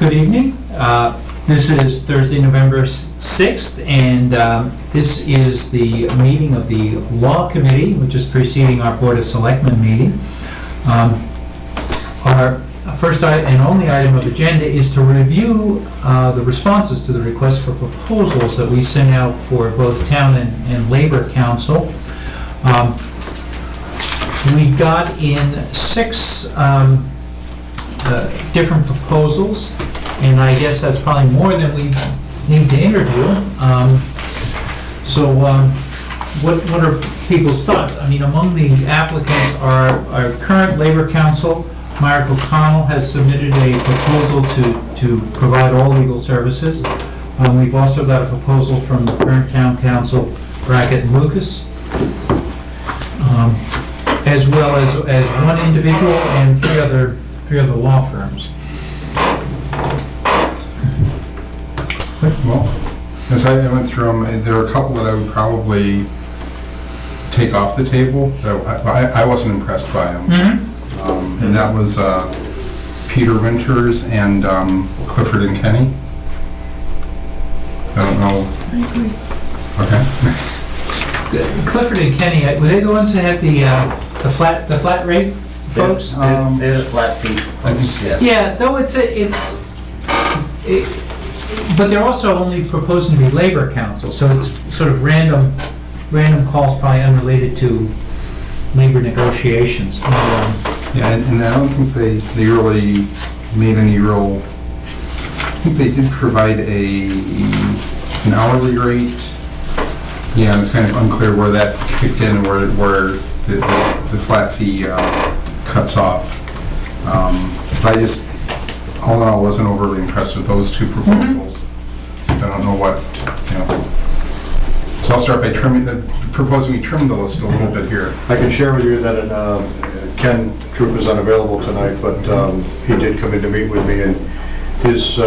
Good evening. This is Thursday, November 6th, and this is the meeting of the Law Committee, which is preceding our Board of Selectmen meeting. Our first and only item of agenda is to review the responses to the request for proposals that we sent out for both Town and Labor Council. We got in 6 different proposals, and I guess that's probably more than we need to interview. What are people's thoughts? I mean, among the applicants are our current Labor Council. Myrick O'Connell has submitted a proposal to provide all legal services. We've also got a proposal from the current Town Council, Brackett and Lucas, as well as one individual and three other law firms. Well, as I went through them, there are a couple that I would probably take off the table. I wasn't impressed by them. Mm-hmm. And that was Peter Winters and Clifford and Kenny. I don't know. Okay. Clifford and Kenny, were they the ones that had the flat rate folks? They're the flat fee folks, yes. Yeah, though but they're also only proposing to be Labor Council, so it's sort of random calls, probably unrelated to labor negotiations. Yeah, and I don't think they really made any real. I think they did provide an hourly rate. Yeah, and it's kind of unclear where that kicked in and where the flat fee cuts off. But I just, all in all, wasn't overly impressed with those two proposals. I don't know what, So I'll start by proposing we trim the list a little bit here. I can share with you that Ken Troop is unavailable tonight, but he did come in to meet with me, and his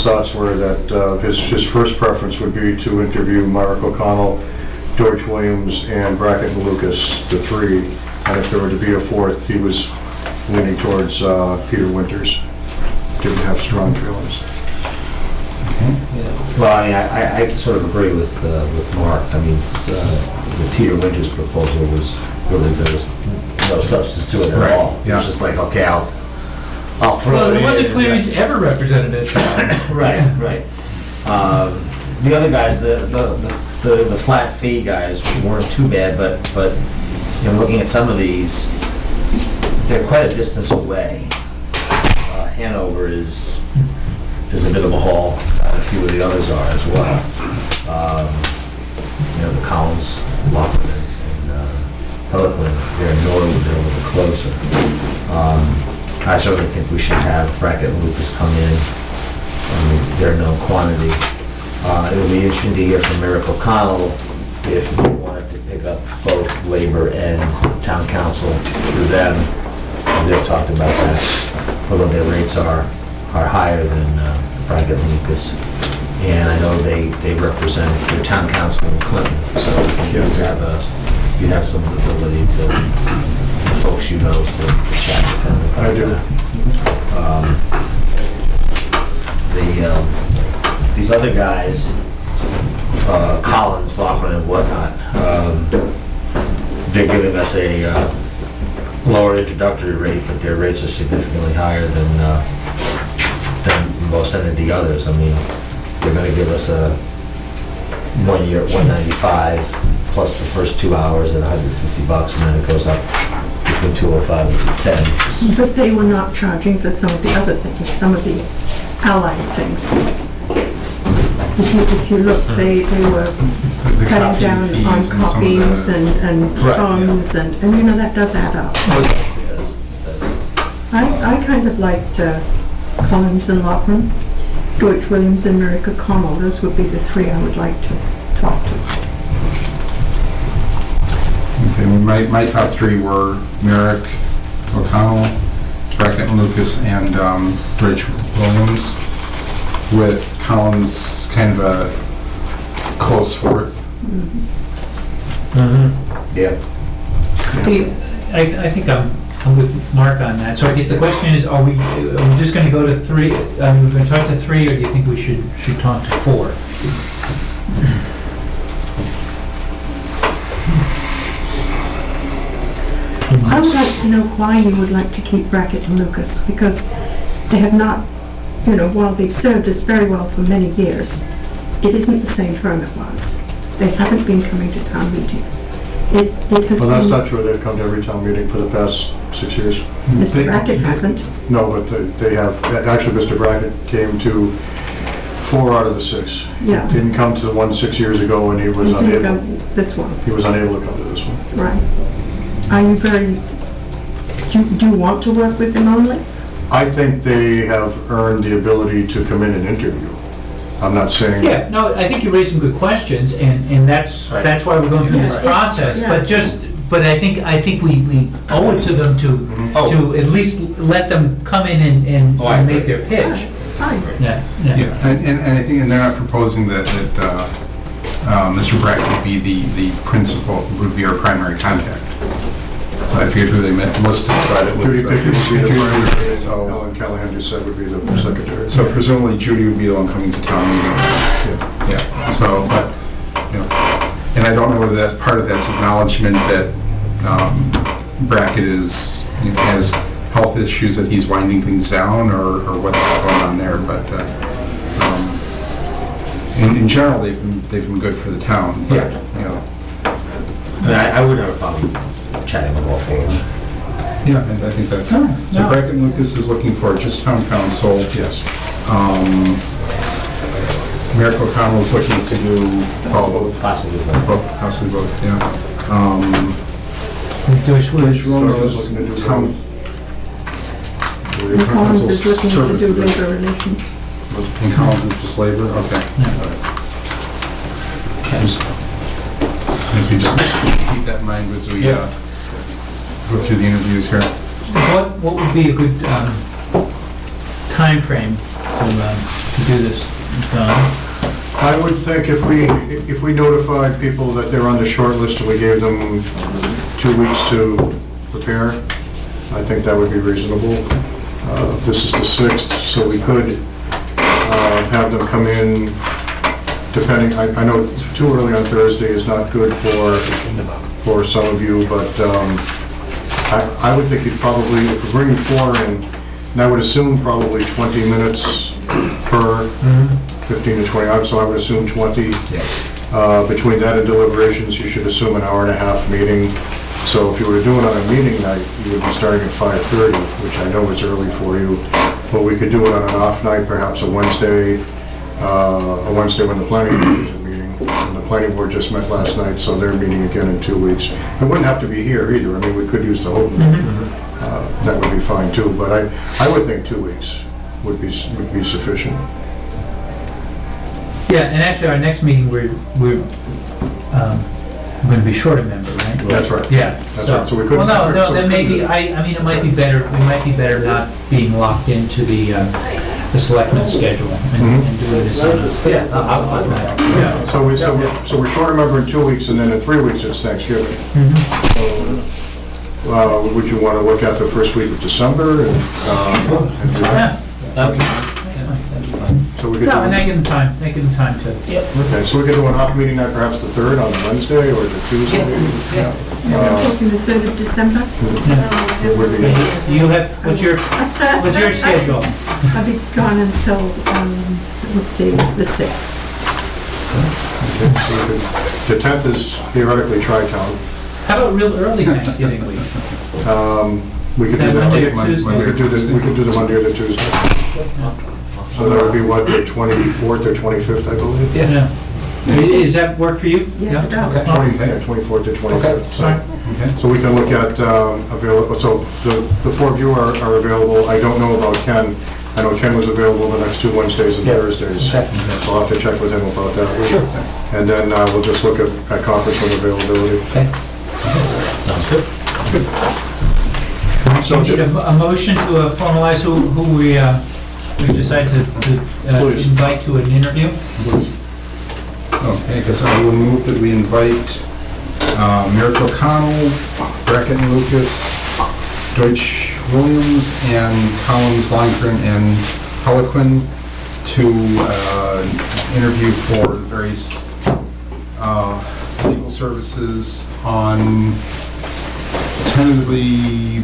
thoughts were that his first preference would be to interview Myrick O'Connell, George Williams, and Brackett and Lucas, the 3. And if there were to be a 4th, he was leaning towards Peter Winters. Didn't have strong feelings. Well, I mean, I sort of agree with Mark. I mean, the Peter Winters proposal was really, there was no substance to it at all. It was just like, okay, I'll throw Well, it it in. wasn't clear he's ever represented it. Right. The other guys, the flat fee guys weren't too bad, but looking at some of these, they're quite a distance away. Hanover is a bit of a haul. A few of the others are as well. The Collins, Lockwood, and Pelican, they're in Norwood, they're a little bit closer. I certainly think we should have Brackett and Lucas come in. I mean, they're known quantity. It would be interesting to hear from Myrick O'Connell if we wanted to pick up both Labor and Town Council through them. They've talked about that, although their rates are higher than Brackett and Lucas. And I know they represent their Town Council in Clinton, so you have some ability to, the folks to chat with them. I do. These other guys, Collins, Lockman, and whatnot, they're giving us a lower introductory rate, but their rates are significantly higher than most any of the others. I mean, they're going to give us a 1 year at $195 plus the first 2 hours at $150, and then it goes up between $205 and $210. But they were not charging for some of the other things, some of the allied things. If you look, they were The cutting copy down fees on and some of copies the- and Right, phones, and that does add up. I kind of liked Collins and Lockman, George Williams and Myrick O'Connell. Those would be the 3 I would like to talk to. Okay, my top 3 were Myrick O'Connell, Brackett and Lucas, and Rich Williams, with Collins kind of a close 4th. Yeah. I think I'm I'm with Mark on that. So I guess the question is, are we just gonna go to 3, we're gonna talk to 3, or do you think we should talk to 4? I would like to know why you would like to keep Brackett and Lucas, because they have not, while they've served us very well for many years, it isn't the same firm it was. They haven't been coming to town meeting. It has Well, that's been, not true, they've come to every town meeting for the past 6 years. Mr. Brackett hasn't. No, but they have, actually, Mr. Brackett came to 4 out of the 6. Yeah. Didn't come to the one 6 years ago, and he was You didn't go unable, this one, he was unable to come to this one. right. Are you do you want to work with them only? I think they have earned the ability to come in and interview. I'm not saying. Yeah, no, I think you raised some good questions, and that's why we're going through this Yeah. process. Yeah. But I think we owe it to them to at least let them come in and make their pitch. Fine. Yeah. Yeah, and I think, and they're not proposing that Mr. Brackett would be the principal, would be our primary contact. So I forget who they listed, but it Judy looks Pickett would be the Judy, primary, so, Ellen Callahan just said would be the secretary. so presumably Judy would be the one coming to town meeting. Yeah, so, but, and I don't know whether that's part of that's acknowledgement that Brackett has health issues, that he's winding things down, or what's going on there, but in general, they've been good for the town, but, I would have a problem chatting with all 4 of them. yeah, and I think that's, so Brackett and Lucas is looking for just town council. Yes. Merrick O'Connell is looking to do both, Possibly. possibly both, yeah. Joyce Woods. Rose is looking to do Town- And Collins is looking to do Services. labor relations. And Collins is just labor, okay. As we just keep that in mind as we go through the interviews here. What would be a good timeframe to do this, Don? I would think if we notified people that they're on the short list and we gave them 2 weeks to prepare, I think that would be reasonable. This is the 6th, so we could have them come in, depending, I know too early on Thursday is not good for some of you, but I would think you'd probably, if we're bringing 4 in, and I would assume probably 20 minutes per 15 to 20, so I would assume 20. Between that and deliberations, you should assume an hour and a half meeting. So if you were to do it on a meeting night, you would be starting at 5:30, which I know is early for you. But we could do it on an off night, perhaps a Wednesday when the planning board is meeting. And the planning board just met last night, so they're meeting again in 2 weeks. It wouldn't have to be here either. I mean, we could use the Houghton. That would be fine too, but I would think 2 weeks would be sufficient. Yeah, and actually, our next meeting, we're going to be short a member, right? That's right. Yeah. That's right. So we couldn't- Well, no, so then we maybe, couldn't- I mean, it might be better not being locked into the selectmen's schedule and doing this on a... Yeah, I'm fine with that. Yeah. So we're short a member in 2 weeks, and then in 3 weeks it's Thanksgiving. Would you want to look at the first week of December? And do that? Yeah. That'd be So we could No, and do, they give them time to... okay, so we could do an off meeting night, perhaps the 3rd on Wednesday or the Tuesday? Talking the 3rd of December, It would be, You have, what's your schedule? I'll be gone until, let's see, the 6th. the 10th is theoretically Tri-Town. How about real early Thanksgiving week? We could do That the Monday or Monday- Tuesday? We could do the Monday or the Tuesday. So that would be what, the 24th or 25th, I believe? Yeah. Does that work for you? Yes, it does. 24th to 25th. So- Okay. So we can look at available, so the 4 of you are available. I don't know about Ken. I know Ken was available the next 2 Wednesdays and Thursdays. Okay. So I'll have to check with him about that. Sure. And then we'll just look at conference room availability. Okay. Sounds good. So we need a motion to formalize who we decide to Please. invite to an interview. Okay, because I will move that we invite Merrick O'Connell, Brackett and Lucas, Deutsch Williams and Collins Longren and Peliquin to interview for the various legal services on tentatively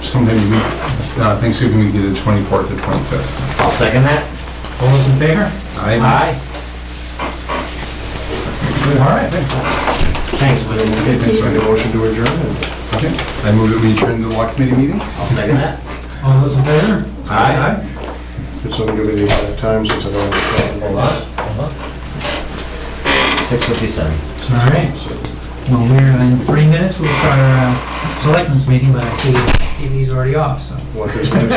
sometime the week, Thanksgiving week, either the 24th or 25th. I'll second that. All those in favor? Aye. All right. Thanks, Will. Okay, thanks for the motion to adjourn. Okay, I move that we adjourn the law committee meeting. I'll second that. All those in favor? Aye. Could someone give me the exact time since I don't have Hold on. 6:57. All right. Well, we're in 3 minutes, we'll start our selectmen's meeting, but I see the TV's already off, so. what this means?